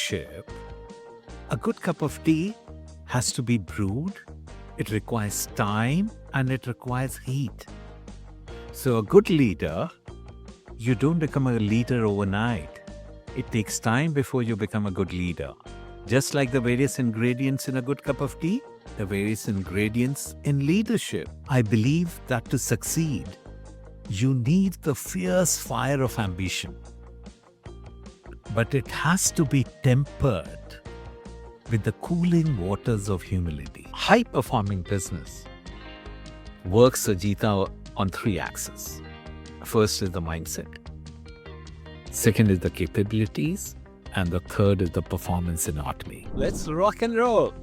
leadership, a good cup of tea has to be brewed. It requires time and it requires heat. So a good leader, you don't become a leader overnight. It takes time before you become a good leader. Just like the various ingredients in a good cup of tea, the various ingredients in leadership. I believe that to succeed, you need the fierce fire of ambition. But it has to be tempered with the cooling waters of humility. High-performing business works, Ajita, on three axes. First is the mindset. Second is the capabilities. And the third is the performance anatomy. Let's rock and roll.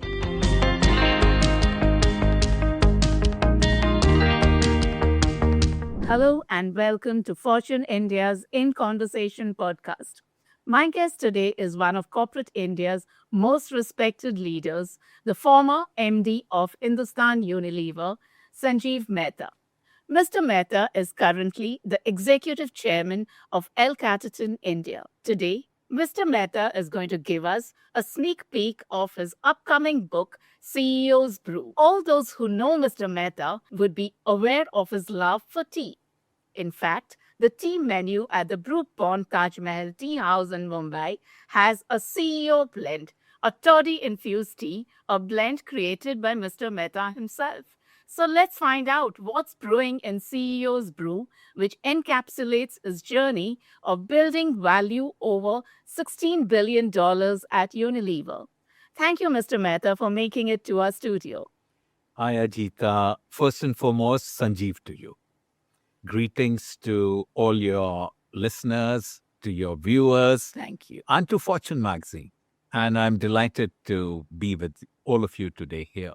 Hello and welcome to Fortune India's In Conversation podcast. My guest today is one of corporate India's most respected leaders, the former MD of Hindustan Unilever, Sanjiv Mehta. Mr. Mehta is currently the executive chairman of Catterton, India. Today, Mr. Mehta is going to give us a sneak peek of his upcoming book, CEO's Brew. All those who know Mr. Mehta would be aware of his love for tea. In fact, the tea menu at the Brew Taj Mahal Tea House in Mumbai has a CEO blend, a toddy-infused tea, a blend created by Mr. Mehta himself. So let's find out what's brewing in CEO's Brew, which encapsulates his journey of building value over $16 billion at Unilever. Thank you, Mr. Mehta, for making it to our studio. Hi, Ajita. First and foremost, Sanjeev to you. Greetings to all your listeners, to your viewers. Thank you. And to Fortune Magazine. And I'm delighted to be with all of you today here.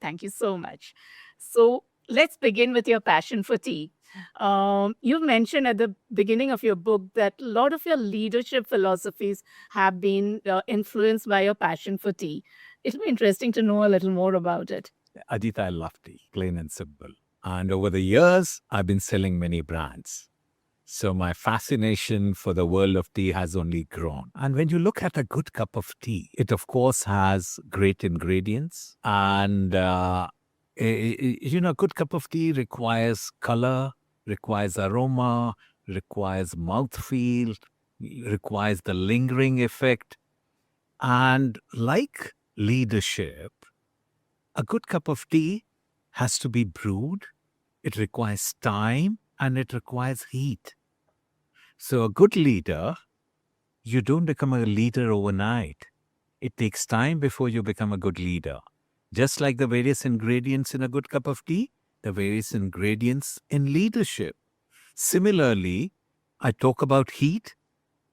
Thank you so much. So let's begin with your passion for tea. You mentioned at the beginning of your book that a lot of your leadership philosophies have been influenced by your passion for tea. It'll be interesting to know a little more about it. Adita, I love tea, plain and simple. And over the years, I've been selling many brands. So my fascination for the world of tea has only grown. And when you look at a good cup of tea, it of course has great ingredients. And, a good cup of tea requires color, requires aroma, requires mouthfeel, requires the lingering effect. And like leadership, a good cup of tea has to be brewed. It requires time and it requires heat. So a good leader, you don't become a leader overnight. It takes time before you become a good leader. Just like the various ingredients in a good cup of tea, the various ingredients in leadership. Similarly, I talk about heat.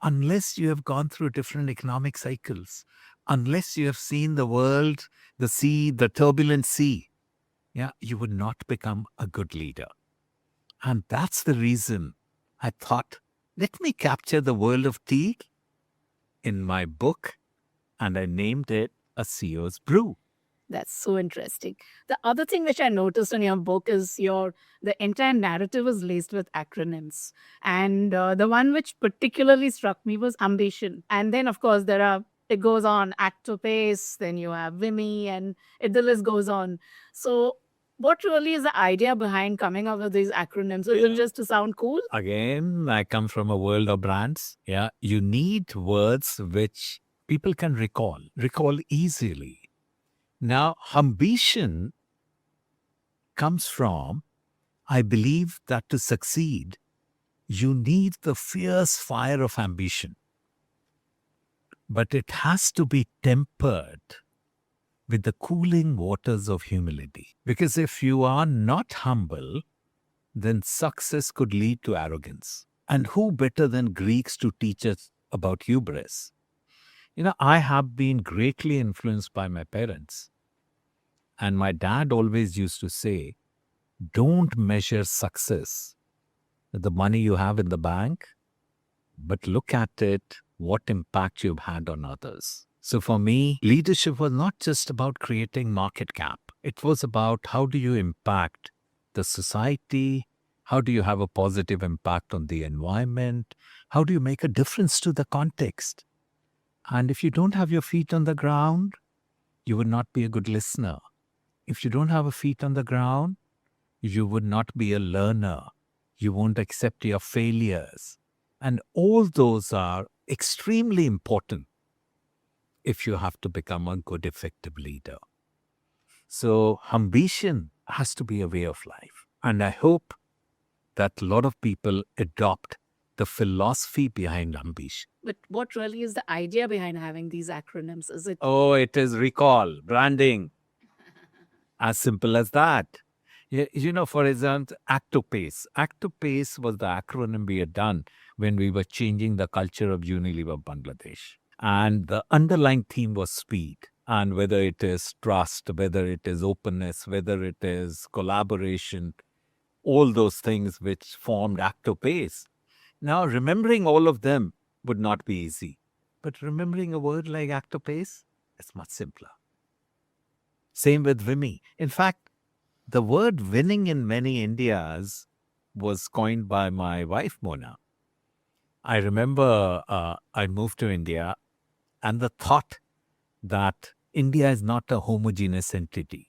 Unless you have gone through different economic cycles, unless you have seen the world, the sea, the turbulent sea, you would not become a good leader. And that's the reason I thought, let me capture the world of tea in my book, and I named it A CEO's Brew. That's so interesting. The other thing which I noticed in your book is the entire narrative is laced with acronyms. And the one which particularly struck me was ambition. And then, of course, it goes on, Actopace, then you have Vimy, and the list goes on. So what really is the idea behind coming up with these acronyms? Is it just to sound cool? Again, I come from a world of brands. You need words which people can recall easily. Now, ambition comes from, I believe that to succeed, you need the fierce fire of ambition. But it has to be tempered with the cooling waters of humility. Because if you are not humble, then success could lead to arrogance. And who better than Greeks to teach us about hubris? I have been greatly influenced by my parents. And my dad always used to say, don't measure success with the money you have in the bank, but look at it, what impact you've had on others. So for me, leadership was not just about creating market cap. It was about how do you impact the society? How do you have a positive impact on the environment? How do you make a difference to the context? And if you don't have your feet on the ground, you would not be a good listener. If you don't have a feet on the ground, you would not be a learner. You won't accept your failures. And all those are extremely important if you have to become a good, effective leader. So, ambition has to be a way of life. And I hope that a lot of people adopt the philosophy behind ambition. But what really is the idea behind having these acronyms? Is it Oh, it is recall, branding, as simple as that. For example, Actopace. Actopace was the acronym we had done when we were changing the culture of Unilever Bangladesh. And the underlying theme was speed. And whether it is trust, whether it is openness, whether it is collaboration, all those things which formed Actopace. Now, remembering all of them would not be easy. But remembering a word like Actopace is much simpler. Same with Vimy. In fact, the word winning in many Indias was coined by my wife, Mona. I remember I moved to India and the thought that India is not a homogeneous entity.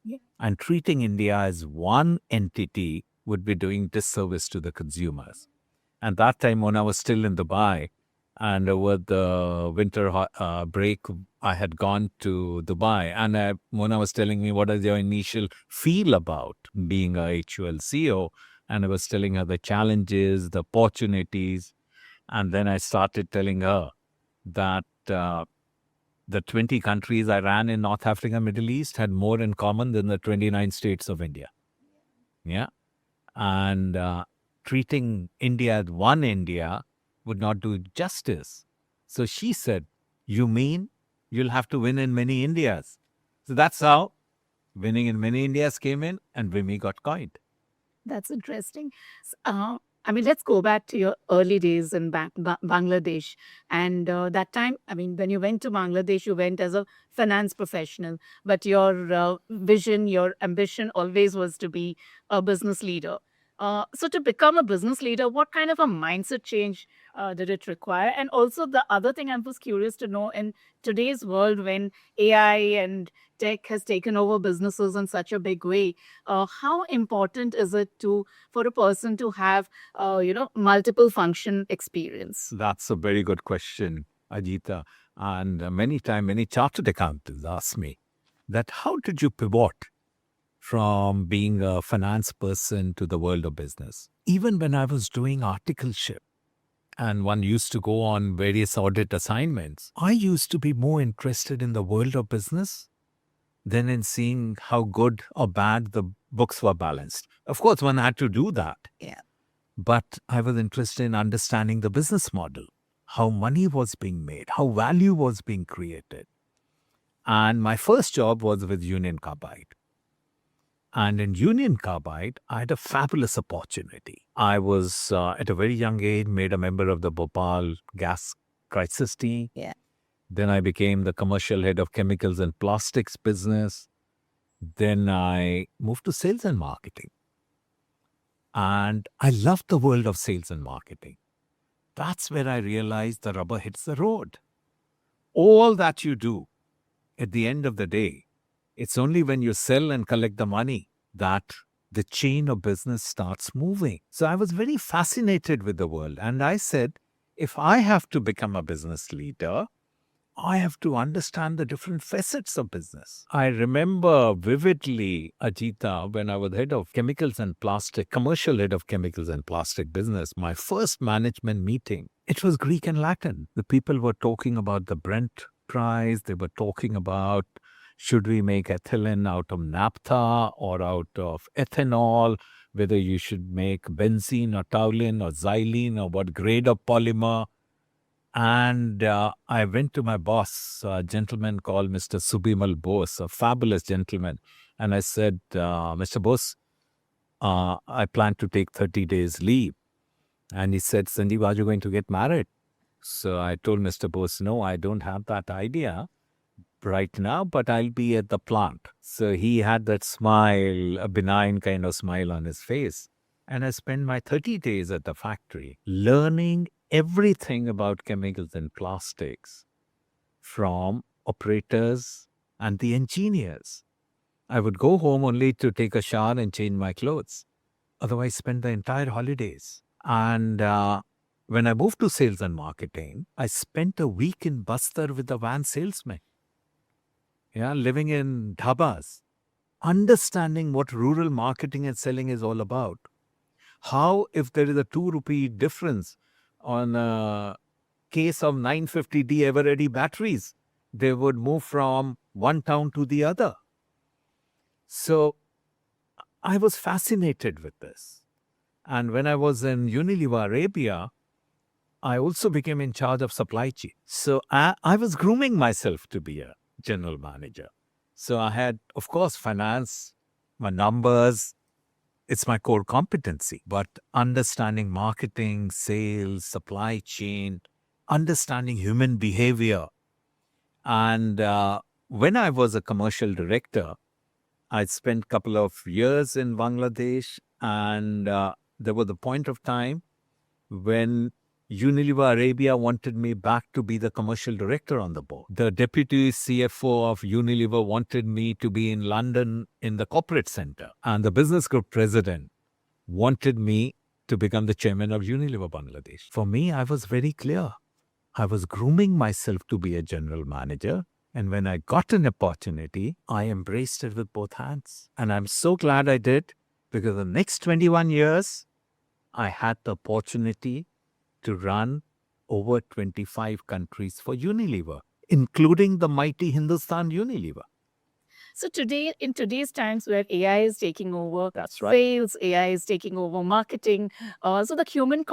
Yeah. And treating India as one entity would be doing disservice to the consumers. And that time when I was still in Dubai and over the winter break, I had gone to Dubai. And Mona was telling me, what is your initial feel about being a HUL CEO? And I was telling her the challenges, the opportunities. And then I started telling her that the 20 countries I ran in North Africa, Middle East had more in common than the 29 states of India. Yeah. And treating India as one India would not do justice. So she said, you mean you'll have to win in many Indias? So that's how winning in many Indias came in and Vimy got coined. That's interesting. I mean, let's go back to your early days in Bangladesh. And that time, I mean, when you went to Bangladesh, you went as a finance professional, but your vision, your ambition always was to be a business leader. So, to become a business leader, what kind of a mindset change did it require? And also, the other thing I was curious to know in today's world, when AI and tech has taken over businesses in such a big way, how important is it to for a person to have multiple function experience? That's a very good question, Ajita. And many chartered accountants ask me that how did you pivot from being a finance person to the world of business? Even when I was doing articleship and one used to go on various audit assignments, I used to be more interested in the world of business than in seeing how good or bad the books were balanced. Of course, one had to do that. Yeah. But I was interested in understanding the business model, how money was being made, how value was being created. And my first job was with Union Carbide. And in Union Carbide, I had a fabulous opportunity. I was, at a very young age, made a member of the Bhopal gas crisis team. Yeah. Then I became the commercial head of chemicals and plastics business. Then I moved to sales and marketing. And I loved the world of sales and marketing. That's where I realized the rubber hits the road. All that you do at the end of the day, it's only when you sell and collect the money that the chain of business starts moving. So I was very fascinated with the world. And I said, if I have to become a business leader, I have to understand the different facets of business. I remember vividly, Ajita, when I was head of chemicals and plastic, commercial head of chemicals and plastic business, my first management meeting, it was Greek and Latin. The people were talking about the Brent price. They were talking about should we make ethylene out of naphtha or out of ethanol, whether you should make benzene or toluene or xylene or what grade of polymer. And I went to my boss, a gentleman called Mr. Subimal Bose, a fabulous gentleman. And I said, Mr. Bose, I plan to take 30 days leave. And he said, Sanjiv, are you going to get married? So I told Mr. Bose, no, I don't have that idea right now, but I'll be at the plant. So he had that smile, a benign kind of smile on his face. And I spent my 30 days at the factory learning everything about chemicals and plastics. from operators and the engineers. I would go home only to take a shower and change my clothes. Otherwise, spend the entire holidays. And when I moved to sales and marketing, I spent a week in Bastar with the van salesman. Yeah, living in dhabas, understanding what rural marketing and selling is all about. How, if there is a 2 rupee difference on a case of 950D ever-ready batteries, they would move from one town to the other. So I was fascinated with this. And when I was in Unilever Arabia, I also became in charge of supply chain. So I was grooming myself to be a general manager. So I had, of course, finance, my numbers. It's my core competency. But understanding marketing, sales, supply chain, understanding human behavior. And when I was a commercial director, I spent a couple of years in Bangladesh, and there was a point of time when Unilever Arabia wanted me back to be the commercial director on the board. The deputy CFO of Unilever wanted me to be in London in the corporate center. And the business group president wanted me to become the chairman of Unilever Bangladesh. For me, I was very clear. I was grooming myself to be a general manager. And when I got an opportunity, I embraced it with both hands. And I'm so glad I did, because the next 21 years, I had the opportunity to run over 25 countries for Unilever, including the mighty Hindustan Unilever. So today, in today's times where AI is taking over That's right. sales, AI is taking over marketing, so the human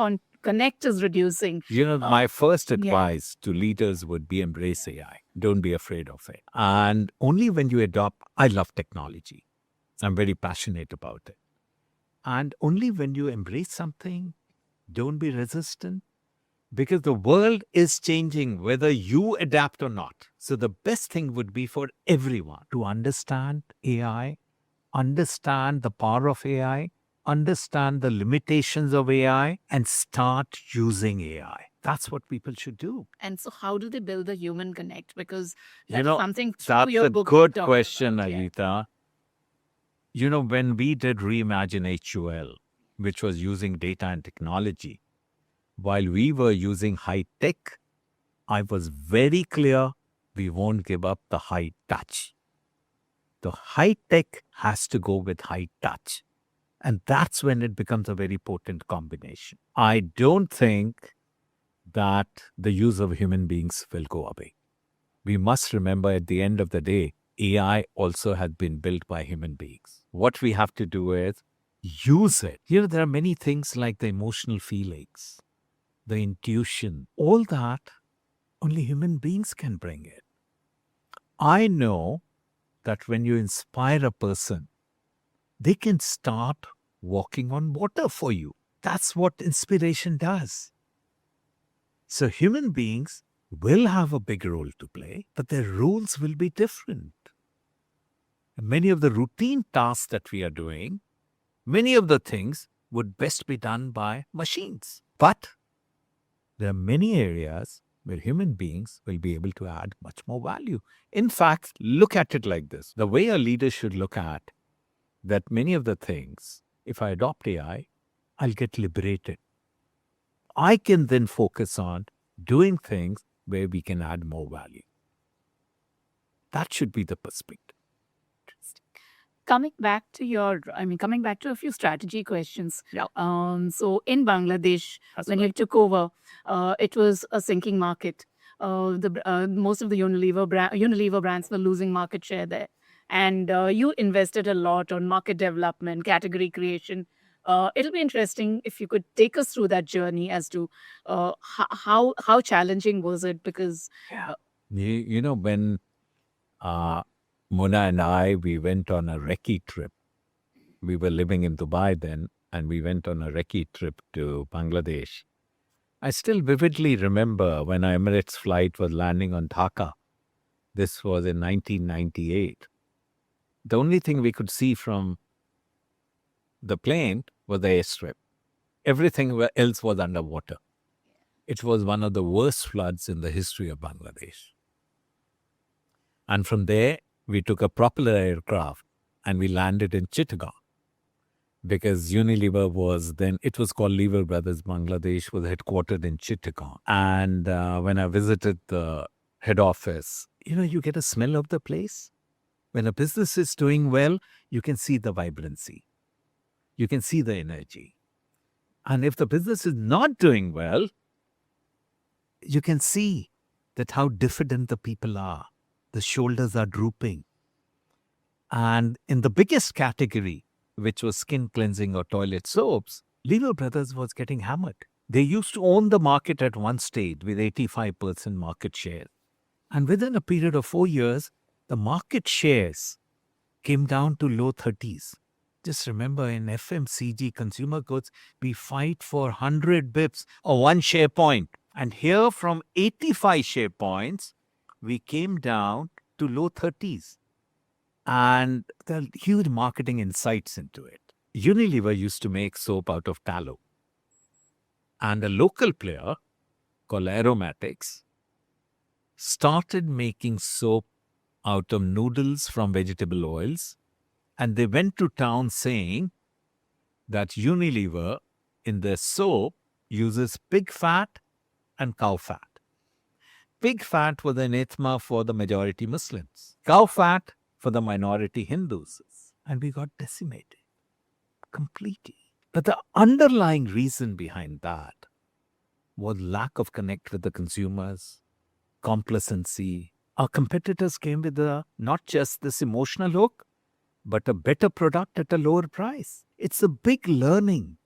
connect is reducing. My first yeah. advice to leaders would be embrace AI. Don't be afraid of it. And only when you adopt, I love technology. I'm very passionate about it. And only when you embrace something, don't be resistant, because the world is changing whether you adapt or not. So the best thing would be for everyone to understand AI, understand the power of AI, understand the limitations of AI, and start using AI. That's what people should do. And so, how do they build the human connect? Because You know, something that's your a book good talks question, about, yeah. Anita. When we did Reimagine HUL, which was using data and technology, while we were using high tech, I was very clear we won't give up the high touch. The high tech has to go with high touch. And that's when it becomes a very potent combination. I don't think that the use of human beings will go away. We must remember at the end of the day, AI also has been built by human beings. What we have to do is use it. There are many things like the emotional feelings, the intuition, all that only human beings can bring it. I know that when you inspire a person, they can start walking on water for you. That's what inspiration does. So human beings will have a big role to play, but their roles will be different. Many of the routine tasks that we are doing, many of the things would best be done by machines. But there are many areas where human beings will be able to add much more value. In fact, look at it like this. The way a leader should look at that many of the things, if I adopt AI, I'll get liberated. I can then focus on doing things where we can add more value. That should be the perspective. Coming back to a few strategy questions. Yeah. So in Bangladesh, when you took over, it was a sinking market. Most of the Unilever brands were losing market share there, and you invested a lot on market development, category creation. It'll be interesting if you could take us through that journey as to how challenging was it, because When Mona and I, we went on a recce trip. We were living in Dubai then, and we went on a recce trip to Bangladesh. I still vividly remember when our Emirates flight was landing on Dhaka. This was in 1998. The only thing we could see from the plane was the airstrip. Everything else was underwater. It was one of the worst floods in the history of Bangladesh. And from there, we took a propeller aircraft and we landed in Chittagong because Unilever was then, it was called Lever Brothers Bangladesh, was headquartered in Chittagong. And when I visited the head office, you get a smell of the place. When a business is doing well, you can see the vibrancy. You can see the energy. And if the business is not doing well, you can see that how diffident the people are. The shoulders are drooping. And in the biggest category, which was skin cleansing or toilet soaps, Lever Brothers was getting hammered. They used to own the market at one stage with 85% market share. And within a period of 4 years, the market shares came down to low 30s. Just remember, in FMCG consumer goods, we fight for 100 bips or 1 share point. And here from 85 share points, we came down to low 30s. And there are huge marketing insights into it. Unilever used to make soap out of tallow. And a local player called Aromatics started making soap out of noodles from vegetable oils. And they went to town saying that Unilever in their soap uses pig fat and cow fat. Pig fat was an ethma for the majority Muslims. Cow fat for the minority Hindus. And we got decimated completely. But the underlying reason behind that was lack of connect with the consumers, complacency. Our competitors came with not just this emotional hook, but a better product at a lower price. It's a big learning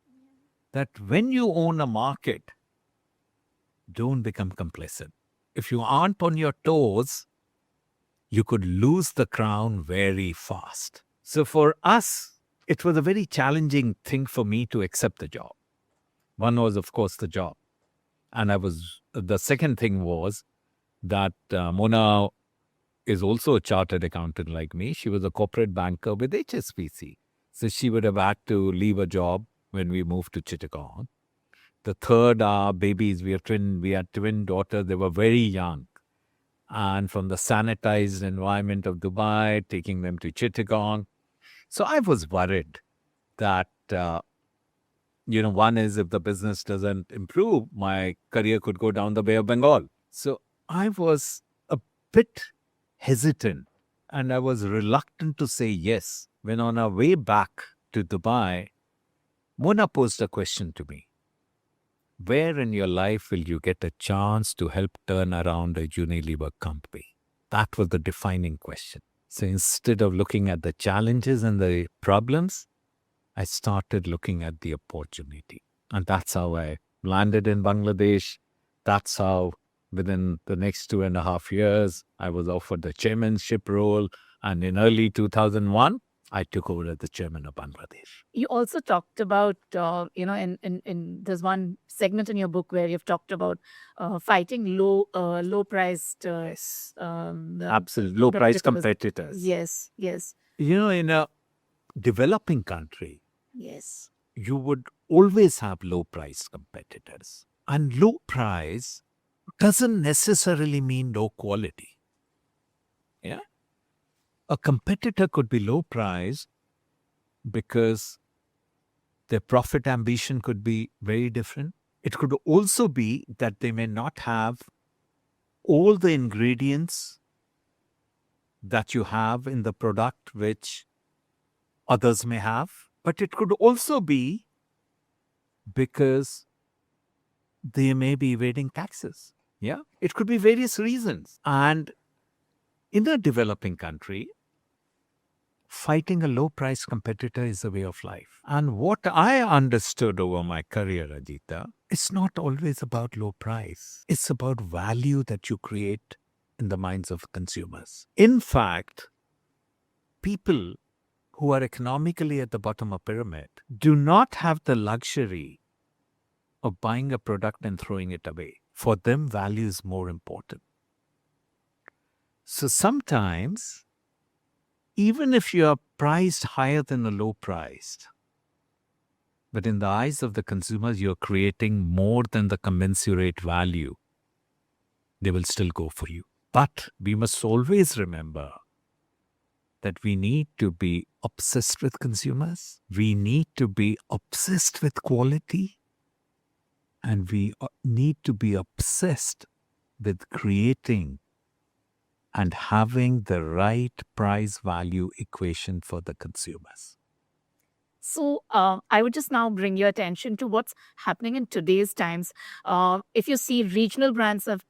that when you own a market, don't become complacent. If you aren't on your toes, you could lose the crown very fast. So for us, it was a very challenging thing for me to accept the job. One was, of course, the job. And the second thing was that Mona is also a chartered accountant like me. She was a corporate banker with HSBC. So she would have had to leave a job when we moved to Chittagong. The third, our babies, we had twin daughters. They were very young. And from the sanitized environment of Dubai, taking them to Chittagong. So I was worried that, one is if the business doesn't improve, my career could go down the Bay of Bengal. So I was a bit hesitant and I was reluctant to say yes. When on our way back to Dubai, Mona posed a question to me. Where in your life will you get a chance to help turn around a Unilever company? That was the defining question. So instead of looking at the challenges and the problems, I started looking at the opportunity. And that's how I landed in Bangladesh. That's how within the next 2.5 years, I was offered the chairmanship role. And in early 2001, I took over as the chairman of Bangladesh. You also talked about, in there's one segment in your book where you've talked about fighting low-priced. Absolutely. Low-priced competitors. Yes, yes. In a developing country, yes, you would always have low-priced competitors. And low price doesn't necessarily mean low quality. Yeah. A competitor could be low priced because their profit ambition could be very different. It could also be that they may not have all the ingredients that you have in the product which others may have. But it could also be because they may be evading taxes. Yeah. It could be various reasons. And in a developing country, fighting a low-price competitor is a way of life. And what I understood over my career, Ajita, it's not always about low price. It's about value that you create in the minds of consumers. In fact, people who are economically at the bottom of the pyramid do not have the luxury of buying a product and throwing it away. For them, value is more important. So sometimes, even if you are priced higher than the low priced, but in the eyes of the consumers, you're creating more than the commensurate value, they will still go for you. But we must always remember that we need to be obsessed with consumers. We need to be obsessed with quality. And we need to be obsessed with creating and having the right price value equation for the consumers. So I would just now bring your attention to what's happening in today's times. If you see, regional brands have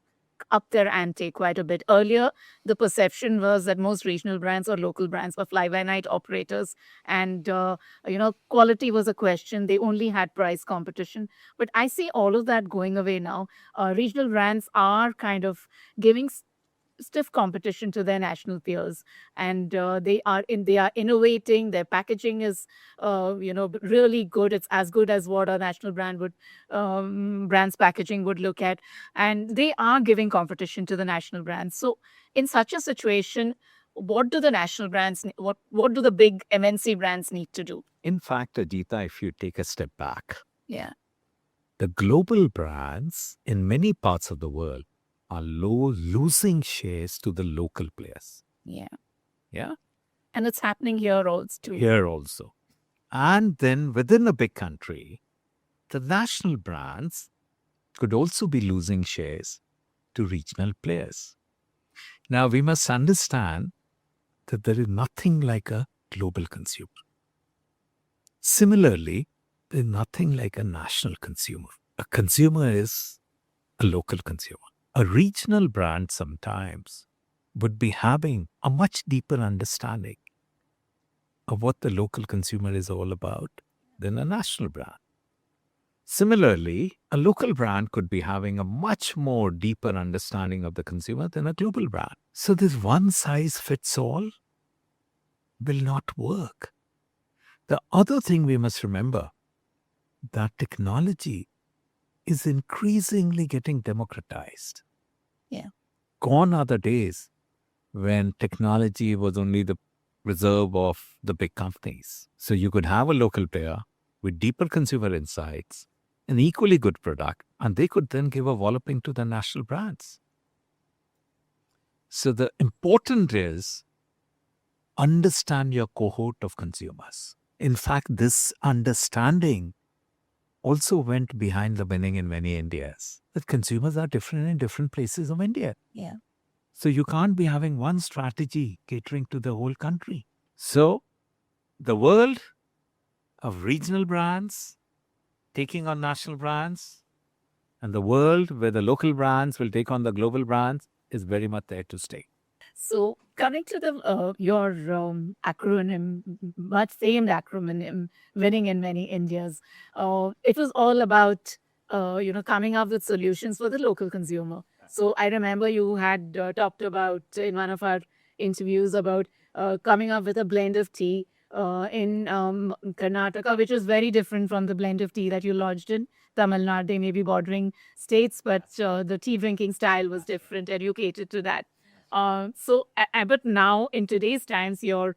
up their ante quite a bit. Earlier, the perception was that most regional brands or local brands were fly-by-night operators, and quality was a question. They only had price competition. But I see all of that going away now. Regional brands are kind of giving stiff competition to their national peers, and they are innovating. Their packaging is really good. It's as good as what a national brand's packaging would look at, and they are giving competition to the national brands. So in such a situation, what do the national brands what do the big MNC brands need to do? In fact, Ajita, if you take a step back, Yeah. the global brands in many parts of the world are losing shares to the local players. Yeah. Yeah. And it's happening here also too. Here also. And then within a big country, the national brands could also be losing shares to regional players. Now, we must understand that there is nothing like a global consumer. Similarly, there's nothing like a national consumer. A consumer is a local consumer. A regional brand sometimes would be having a much deeper understanding of what the local consumer is all about than a national brand. Similarly, a local brand could be having a much more deeper understanding of the consumer than a global brand. So this one size fits all will not work. The other thing we must remember, that technology is increasingly getting democratized. Yeah. Gone are the days when technology was only the reserve of the big companies. So you could have a local player with deeper consumer insights, an equally good product, and they could then give a walloping to the national brands. So the important is understand your cohort of consumers. In fact, this understanding also went behind the winning in many Indias, that consumers are different in different places of India. Yeah. So you can't be having one strategy catering to the whole country. So the world of regional brands taking on national brands, and the world where the local brands will take on the global brands is very much there to stay. So coming to the your acronym, much famed acronym, winning in many Indias, it was all about coming up with solutions for the local consumer. So I remember you had talked about in one of our interviews about coming up with a blend of tea in Karnataka, which is very different from the blend of tea that you lodged in Tamil Nadu. They may be bordering states, but the tea drinking style was different, and you catered to that. But now in today's times, your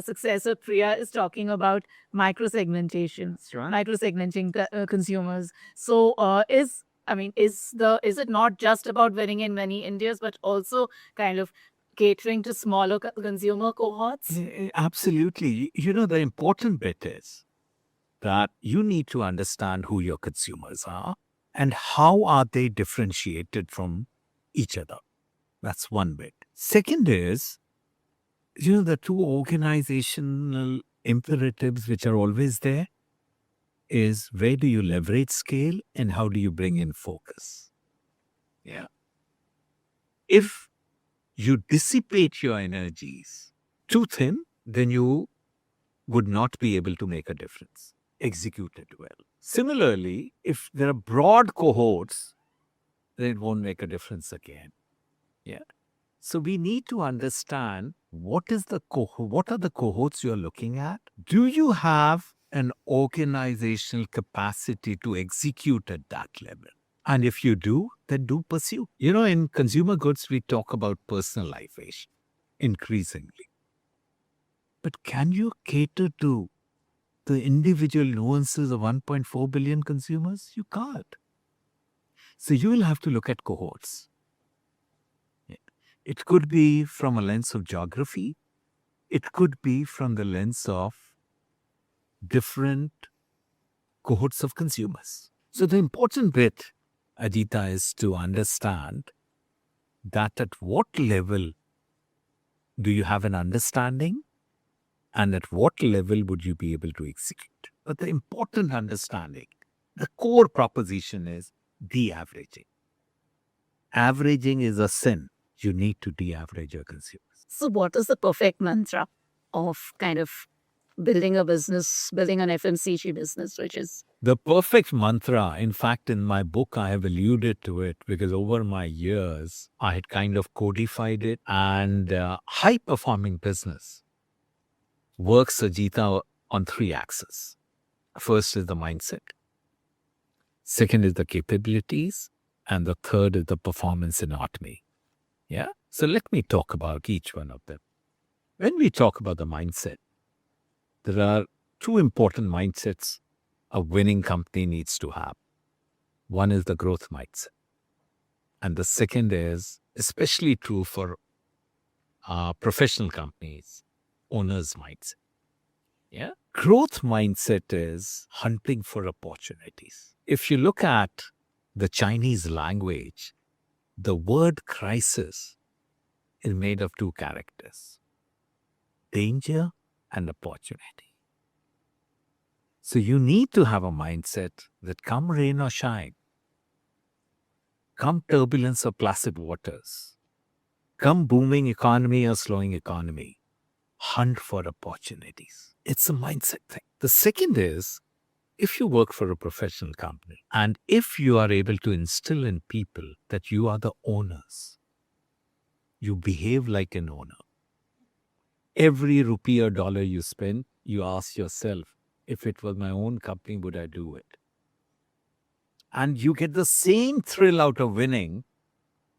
successor Priya is talking about micro-segmentation, Right. micro-segmenting consumers. So, is it not just about winning in many Indias, but also kind of catering to smaller consumer cohorts? Absolutely. You know, the important bit is that you need to understand who your consumers are and how are they differentiated from each other. That's one bit. Second is, the two organizational imperatives which are always there is where do you leverage scale and how do you bring in focus? Yeah. If you dissipate your energies too thin, then you would not be able to make a difference, execute it well. Similarly, if there are broad cohorts, then it won't make a difference again. Yeah. So we need to understand what are the cohorts you're looking at? Do you have an organizational capacity to execute at that level? And if you do, then do pursue. In consumer goods, we talk about personalization increasingly. But can you cater to the individual nuances of 1.4 billion consumers? You can't. So you will have to look at cohorts. It could be from a lens of geography. It could be from the lens of different cohorts of consumers. So the important bit, Ajita, is to understand that at what level do you have an understanding and at what level would you be able to execute. But the important understanding, the core proposition is de-averaging. Averaging is a sin. You need to de-average your consumers. So, what is the perfect mantra of kind of building a business, building an FMCG business, which is The perfect mantra, in fact, in my book, I have alluded to it because over my years, I had kind of codified it. And high performing business works, Ajita, on three axes. First is the mindset, second is the capabilities, and the third is the performance anatomy. Yeah. So let me talk about each one of them. When we talk about the mindset, there are two important mindsets a winning company needs to have. One is the growth mindset, and the second is especially true for professional companies, owners' mindset. Yeah. Growth mindset is hunting for opportunities. If you look at the Chinese language, the word crisis is made of two characters, danger and opportunity. So you need to have a mindset that come rain or shine, come turbulence or placid waters, come booming economy or slowing economy, hunt for opportunities. It's a mindset thing. The second is, if you work for a professional company and if you are able to instill in people that you are the owners, you behave like an owner. Every rupee or dollar you spend, you ask yourself, if it was my own company, would I do it? And you get the same thrill out of winning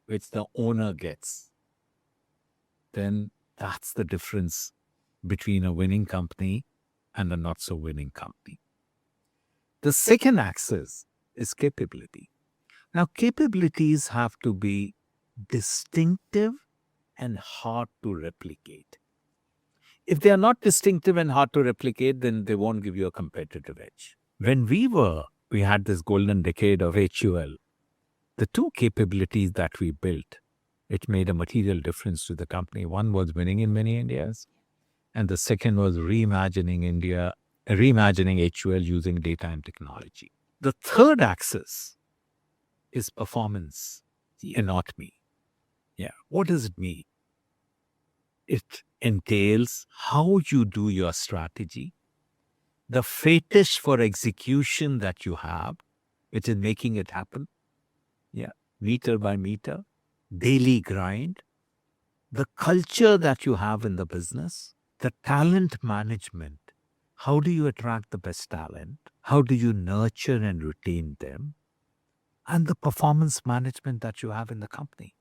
which the owner gets. Then that's the difference between a winning company and a not so winning company. The second axis is capability. Now, capabilities have to be distinctive and hard to replicate. If they are not distinctive and hard to replicate, then they won't give you a competitive edge. When we had this golden decade of HUL, the two capabilities that we built, it made a material difference to the company. One was winning in many Indias, and the second was reimagining HUL using data and technology. The third axis is performance, and not me. Yeah. What does it mean? It entails how you do your strategy, the fetish for execution that you have, which is making it happen. Yeah. Meter by meter, daily grind, the culture that you have in the business, the talent management. How do you attract the best talent? How do you nurture and retain them? And the performance management that you have in the company.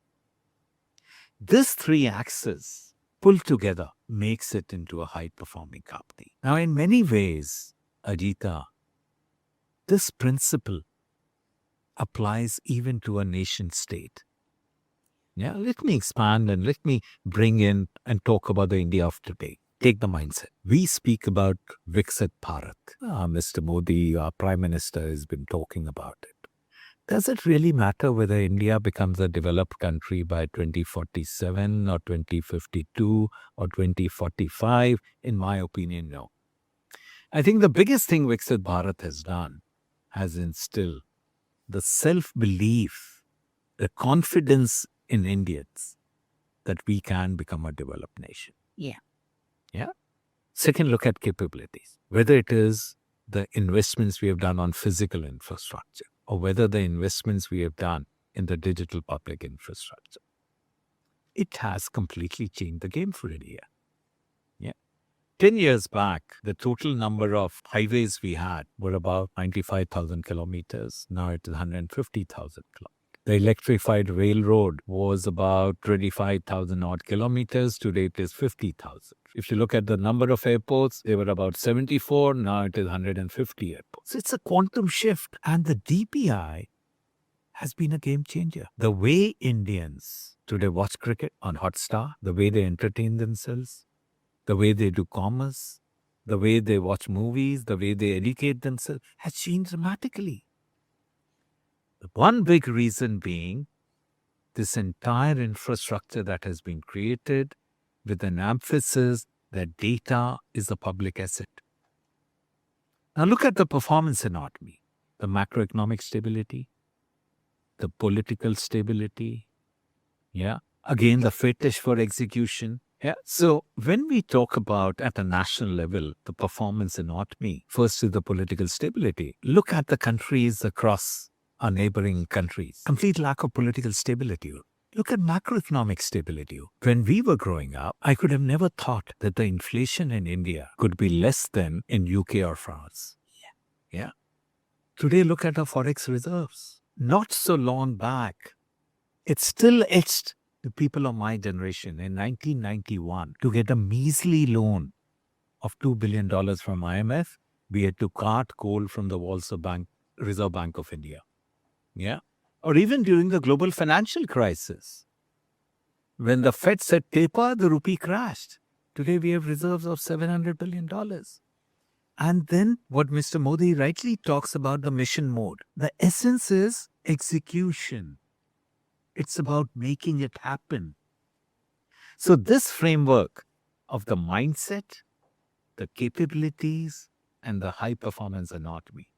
These three axes pulled together makes it into a high-performing company. Now, in many ways, Ajita, this principle applies even to a nation state. Yeah, let me expand and let me bring in and talk about the India of today. Take the mindset. We speak about Viksit Bharat. Mr. Modi, our Prime Minister, has been talking about it. Does it really matter whether India becomes a developed country by 2047 or 2052 or 2045? In my opinion, no. I think the biggest thing Viksit Bharat has done has instilled the self-belief, the confidence in Indians that we can become a developed nation. Yeah. Yeah. Second, look at capabilities, whether it is the investments we have done on physical infrastructure or whether the investments we have done in the digital public infrastructure. It has completely changed the game for India. Yeah. 10 years back, the total number of highways we had were about 95,000 kilometers. Now it is 150,000 kilometers. The electrified railroad was about 25,000 odd kilometers. Today it is 50,000. If you look at the number of airports, they were about 74. Now it is 150 airports. It's a quantum shift. And the DPI has been a game changer. The way Indians today watch cricket on Hotstar, the way they entertain themselves, the way they do commerce, the way they watch movies, the way they educate themselves has changed dramatically. One big reason being this entire infrastructure that has been created with an emphasis that data is a public asset. Now look at the performance anatomy, the macroeconomic stability, the political stability, yeah. Again, the fetish for execution. Yeah. So when we talk about at a national level, the performance anatomy, first is the political stability. Look at the countries across our neighboring countries. Complete lack of political stability. Look at macroeconomic stability. When we were growing up, I could have never thought that the inflation in India could be less than in UK or France. Yeah. Today, look at our forex reserves. Not so long back, it's still etched the people of my generation in 1991 to get a measly loan of $2 billion from IMF. We had to cart coal from the walls of Reserve Bank of India. Yeah. Or even during the global financial crisis. When the Fed said taper, the rupee crashed. Today we have reserves of $700 billion. And then what Mr. Modi rightly talks about, the mission mode. The essence is execution. It's about making it happen. So this framework of the mindset, the capabilities, and the high performance anatomy,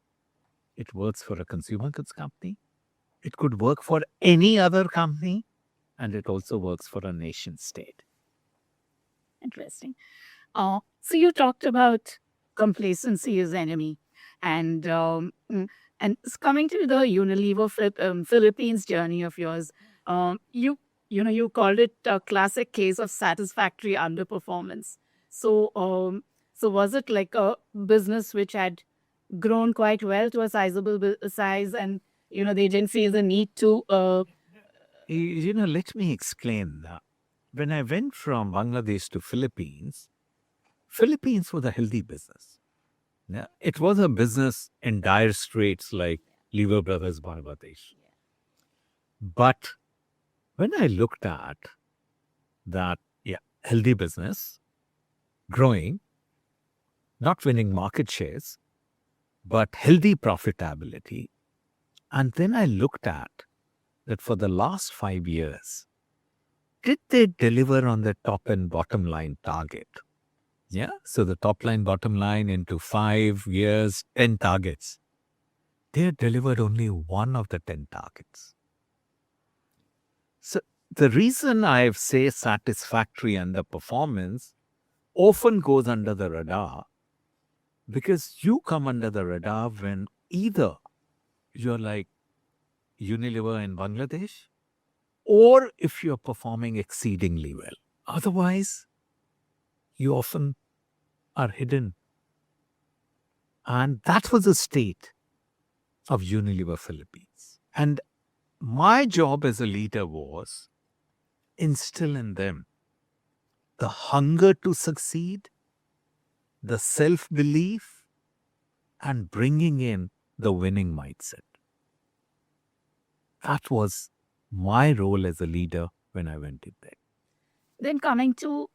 it works for a consumer goods company. It could work for any other company. And it also works for a nation state. Interesting. So you talked about complacency as enemy, and coming to the Unilever Philippines journey of yours, you called it a classic case of satisfactory underperformance. So was it like a business which had grown quite well to a sizable size, and they didn't feel the need to Let me explain that. When I went from Bangladesh to Philippines was a healthy business. Yeah, it was a business in dire straits like Lever Brothers Bangladesh. But when I looked at that, healthy business, growing, not winning market shares, but healthy profitability. And then I looked at that for the last 5 years, did they deliver on the top and bottom line target? Yeah. So the top line, bottom line into 5 years, 10 targets. They delivered only one of the 10 targets. So the reason I say satisfactory underperformance often goes under the radar, because you come under the radar when either you're like Unilever in Bangladesh, or if you're performing exceedingly well. Otherwise, you often are hidden. And that was the state of Unilever Philippines. And my job as a leader was instill in them the hunger to succeed, the self-belief, and bringing in the winning mindset. That was my role as a leader when I went in there. Then coming to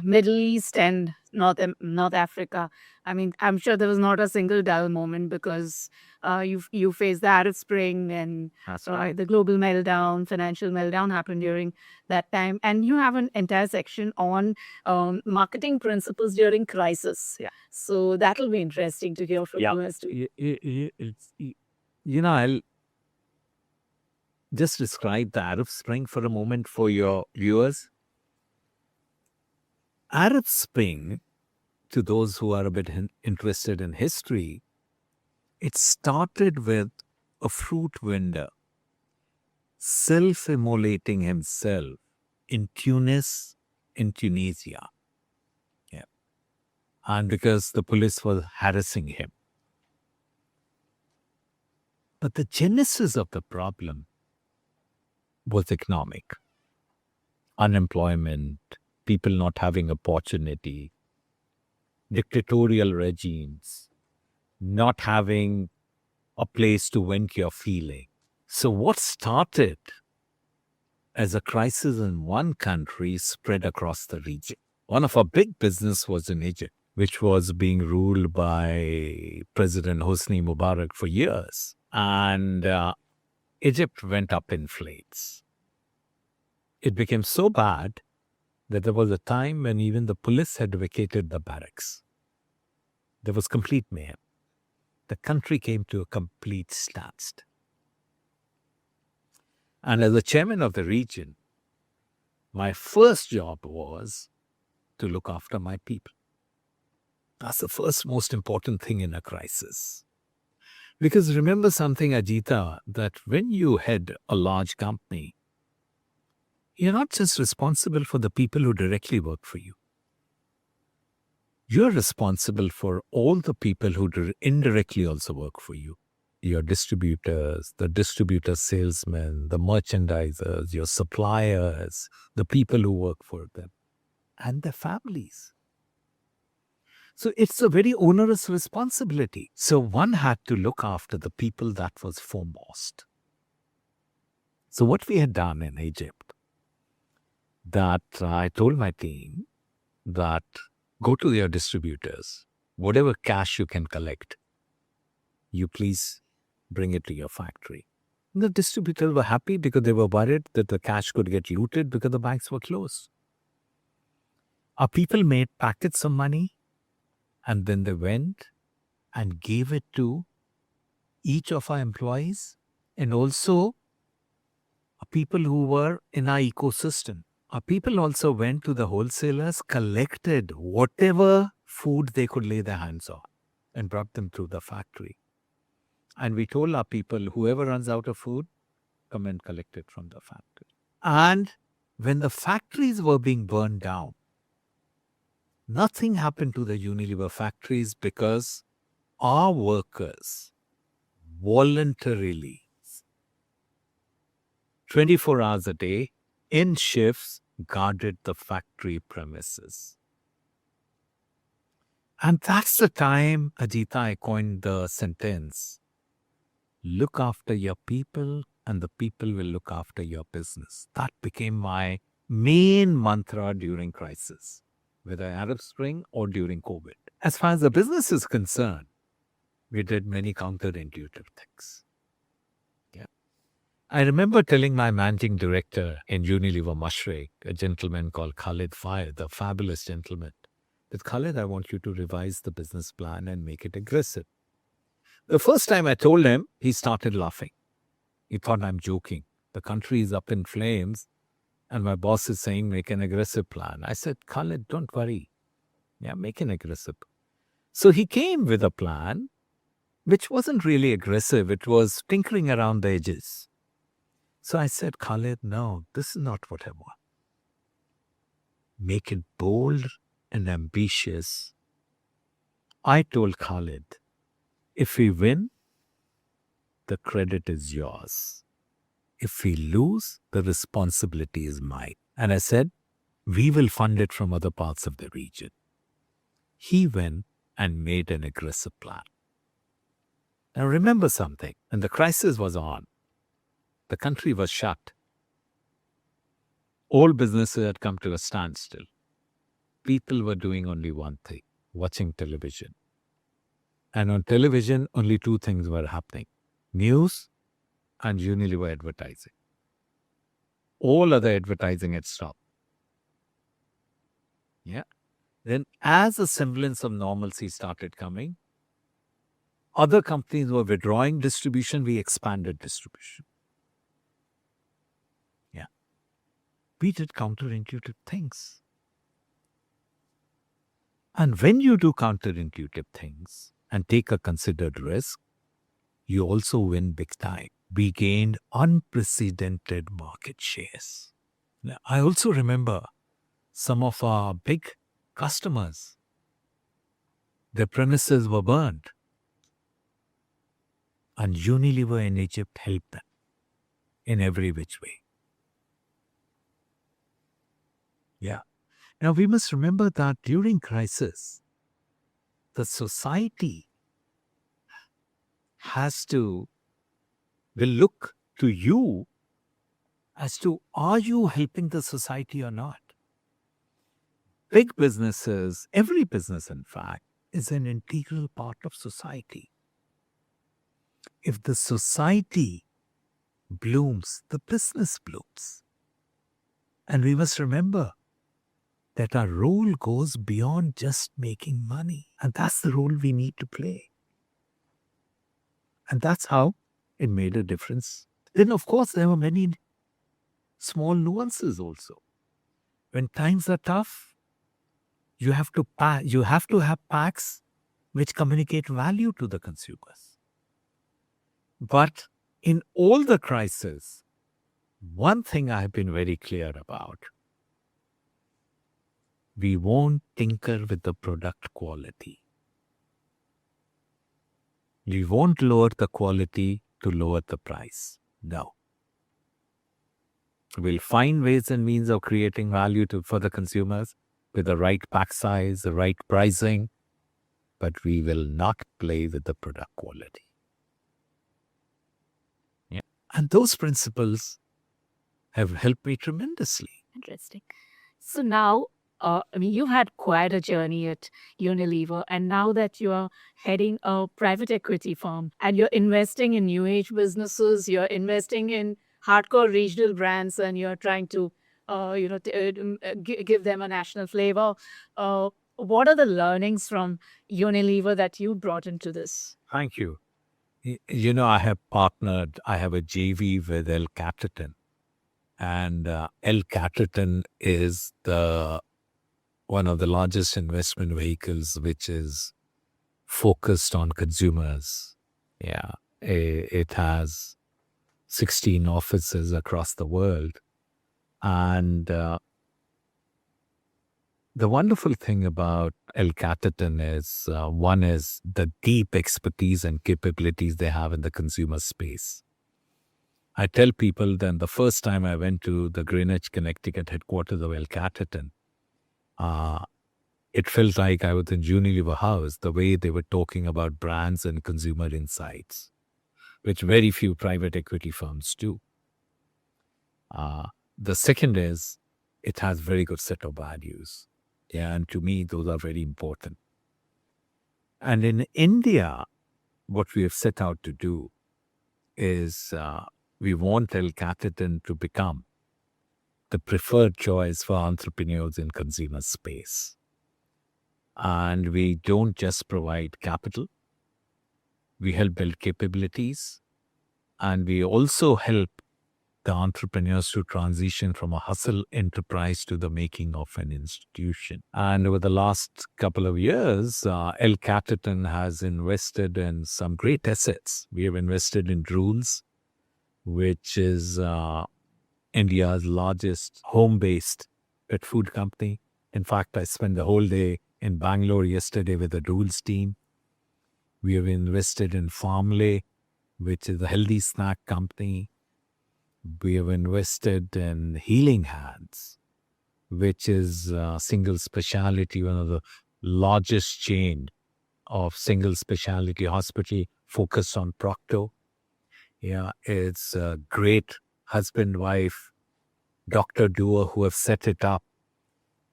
Middle East and North Africa, I mean, I'm sure there was not a single dull moment, because you faced the Arab Spring, and the global meltdown, financial meltdown happened during that time, and you have an entire section on marketing principles during crisis. Yeah. So that'll be interesting to hear from you as to. I'll just describe the Arab Spring for a moment for your viewers. Arab Spring, to those who are a bit interested in history, it started with a fruit vendor self-immolating himself in Tunis, in Tunisia. Yeah. And because the police was harassing him. But the genesis of the problem was economic. Unemployment, people not having opportunity, dictatorial regimes, not having a place to vent your feeling. So, what started as a crisis in one country spread across the region. One of our big business was in Egypt, which was being ruled by President Hosni Mubarak for years. And Egypt went up in flames. It became so bad that there was a time when even the police had vacated the barracks. There was complete mayhem. The country came to a complete standstill. And as the chairman of the region, my first job was to look after my people. That's the first most important thing in a crisis. Because remember something, Ajita, that when you head a large company, you're not just responsible for the people who directly work for you. You're responsible for all the people who indirectly also work for you. Your distributors, the distributor salesmen, the merchandisers, your suppliers, the people who work for them, and their families. So it's a very onerous responsibility. So one had to look after the people that was foremost. So what we had done in Egypt, that I told my team that go to your distributors, whatever cash you can collect, you please bring it to your factory. The distributors were happy because they were worried that the cash could get looted because the banks were closed. Our people made packets of money and then they went and gave it to each of our employees and also people who were in our ecosystem. Our people also went to the wholesalers, collected whatever food they could lay their hands on and brought them through the factory. And we told our people, whoever runs out of food, come and collect it from the factory. And when the factories were being burned down, nothing happened to the Unilever factories because our workers voluntarily, 24 hours a day, in shifts, guarded the factory premises. And that's the time, Ajita, I coined the sentence, look after your people and the people will look after your business. That became my main mantra during crisis, whether Arab Spring or during COVID. As far as the business is concerned, we did many counterintuitive things. Yeah. I remember telling my managing director in Unilever Mashreq, a gentleman called Khalid Fayed, a fabulous gentleman, that Khalid, I want you to revise the business plan and make it aggressive. The first time I told him, he started laughing. He thought I'm joking. The country is up in flames and my boss is saying make an aggressive plan. I said, Khalid, don't worry. Yeah, make an aggressive. So he came with a plan which wasn't really aggressive. It was tinkering around the edges. So I said, Khalid, no, this is not what I want. Make it bold and ambitious. I told Khalid, if we win, the credit is yours. If we lose, the responsibility is mine. And I said, we will fund it from other parts of the region. He went and made an aggressive plan. Now remember something, when the crisis was on, the country was shut. All businesses had come to a standstill. People were doing only one thing, watching television. And on television, only two things were happening, news and Unilever advertising. All other advertising had stopped. Yeah. Then as a semblance of normalcy started coming, other companies were withdrawing distribution, we expanded distribution. Yeah. We did counterintuitive things. And when you do counterintuitive things and take a considered risk, you also win big time. We gained unprecedented market shares. Now, I also remember some of our big customers, their premises were burned. And Unilever in Egypt helped them in every which way. Yeah. Now we must remember that during crisis, the society will look to you as to are you helping the society or not? Big businesses, every business in fact, is an integral part of society. If the society blooms, the business blooms. And we must remember that our role goes beyond just making money. And that's the role we need to play. And that's how it made a difference. Then, of course, there were many small nuances also. When times are tough, you have to have packs which communicate value to the consumers. But in all the crises, one thing I have been very clear about, we won't tinker with the product quality. We won't lower the quality to lower the price. No. We'll find ways and means of creating value for the consumers with the right pack size, the right pricing, but we will not play with the product quality. Yeah. And those principles have helped me tremendously. Interesting. So now, you've had quite a journey at Unilever, and now that you are heading a private equity firm and you're investing in new age businesses, you're investing in hardcore regional brands, and you're trying to, give them a national flavor. What are the learnings from Unilever that you brought into this? Thank you. I have a JV with Catterton. And Catterton is one of the largest investment vehicles which is focused on consumers. Yeah, it has 16 offices across the world. And the wonderful thing about Catterton is, one is the deep expertise and capabilities they have in the consumer space. I tell people that the first time I went to the Greenwich, Connecticut headquarters of Catterton, it felt like I was in Unilever House, the way they were talking about brands and consumer insights, which very few private equity firms do. The second is it has very good set of values. Yeah, and to me, those are very important. And in India, what we have set out to do is we want Catterton to become the preferred choice for entrepreneurs in consumer space. And we don't just provide capital, we help build capabilities, and we also help the entrepreneurs to transition from a hustle enterprise to the making of an institution. And over the last couple of years, Catterton has invested in some great assets. We have invested in Rules, which is India's largest home-based pet food company. In fact, I spent the whole day in Bangalore yesterday with the Rules team. We have invested in Farmley, which is a healthy snack company. We have invested in Healing Hands, which is single specialty, one of the largest chain of single specialty hospital focused on procto. Yeah, it's a great husband-wife doctor duo who have set it up.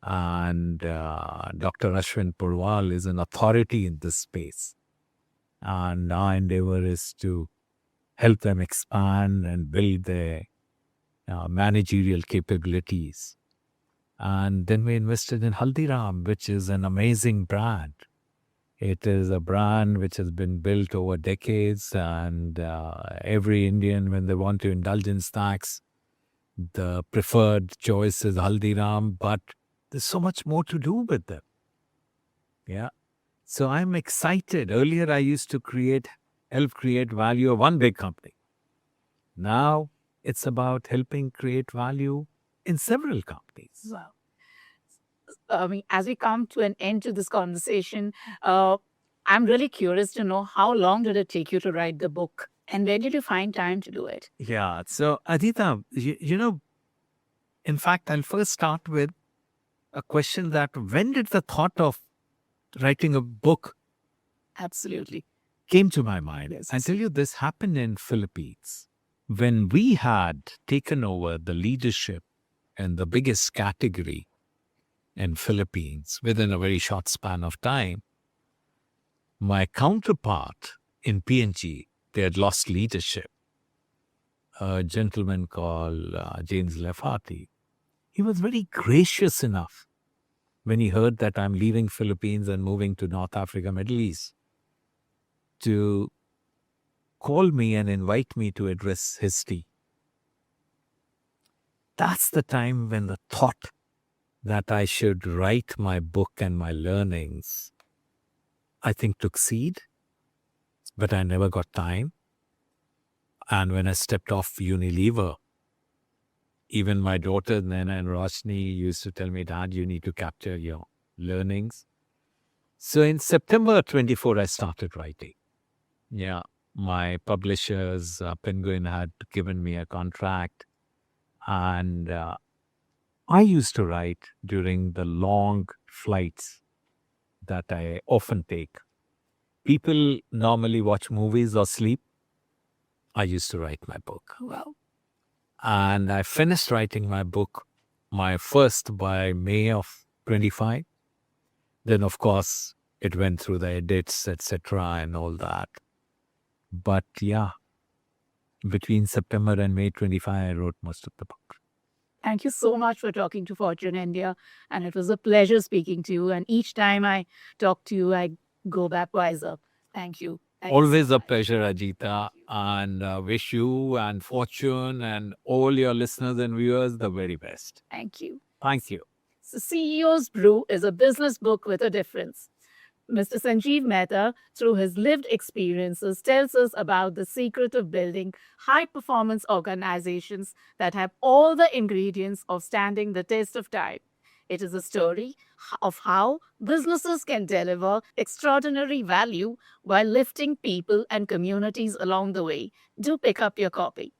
And Dr. Ashwin Purwal is an authority in this space. And our endeavor is to help them expand and build their managerial capabilities. And then we invested in Haldiram, which is an amazing brand. It is a brand which has been built over decades, and every Indian, when they want to indulge in snacks, the preferred choice is Haldiram, but there's so much more to do with them. Yeah. So I'm excited. Earlier, I used to help create value of one big company. Now, it's about helping create value in several companies. Wow. As we come to an end to this conversation, I'm really curious to know how long did it take you to write the book, and where did you find time to do it? Yeah. So, Adita, in fact, I'll first start with a question that when did the thought of writing a book Absolutely. came to my mind. I tell you, this happened in Philippines when we had taken over the leadership in the biggest category in Philippines within a very short span of time. My counterpart in PNG, they had lost leadership. A gentleman called James Lefati. He was very gracious enough when he heard that I'm leaving Philippines and moving to North Africa, Middle East, to call me and invite me to address his team. That's the time when the thought that I should write my book and my learnings, I think, took seed, but I never got time. And when I stepped off Unilever, even my daughter Nana and Roshni used to tell me, Dad, you need to capture your learnings. So in September 24, I started writing. Yeah, my publishers, Penguin, had given me a contract. And I used to write during the long flights that I often take. People normally watch movies or sleep. I used to write my book. Wow. And I finished writing my book, my first, by May of 25. Then, of course, it went through the edits, etc., and all that. But yeah, between September and May 25, I wrote most of the book. Thank you so much for talking to Fortune India. And it was a pleasure speaking to you. And each time I talk to you, I go back wiser. Thank you. Thank you so Always a much. pleasure, Ajita, and wish you and Fortune and all your listeners and viewers the very best. Thank you. Thank you. So, CEO's Brew is a business book with a difference. Mr. Sanjiv Mehta, through his lived experiences, tells us about the secret of building high performance organizations that have all the ingredients of standing the test of time. It is a story of how businesses can deliver extraordinary value while lifting people and communities along the way. Do pick up your copy.